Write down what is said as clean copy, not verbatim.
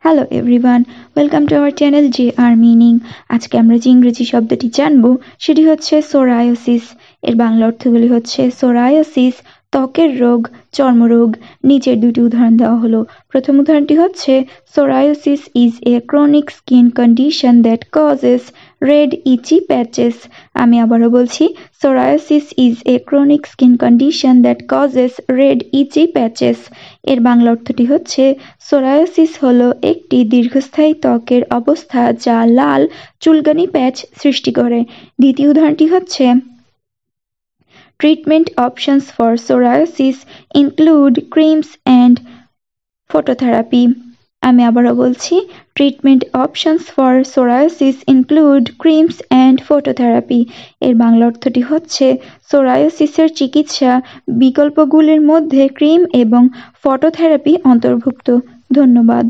Hello everyone, welcome to our channel JR meaning. আজকে আমরা যে ইংরেজি শব্দটি জানবো সেটি হচ্ছে সোরায়োসিস। এর বাংলা অর্থগুলি হচ্ছে সোরায়োসিস ত্বকের রোগ, চর্মরোগ। নিচের দুটি উদাহরণ দেওয়া হলো। প্রথম উদাহরণটি হচ্ছে psoriasis is a chronic skin condition that causes red itchy patches. আমি আবারও বলছি, psoriasis is a chronic skin condition that causes red itchy patches. এর বাংলা অর্থটি হচ্ছে সোরায়োসিস হলো একটি দীর্ঘস্থায়ী ত্বকের অবস্থা যা লাল চুলকানি প্যাচ সৃষ্টি করে। দ্বিতীয় উদাহরণটি হচ্ছে treatment options for psoriasis include creams and phototherapy. আমি আবারও বলছি, treatment options for psoriasis include creams and phototherapy. এর বাংলা অর্থটি হচ্ছে সোরায়োসিসের চিকিৎসা বিকল্পগুলির মধ্যে ক্রিম এবং ফটোথেরাপি অন্তর্ভুক্ত। ধন্যবাদ।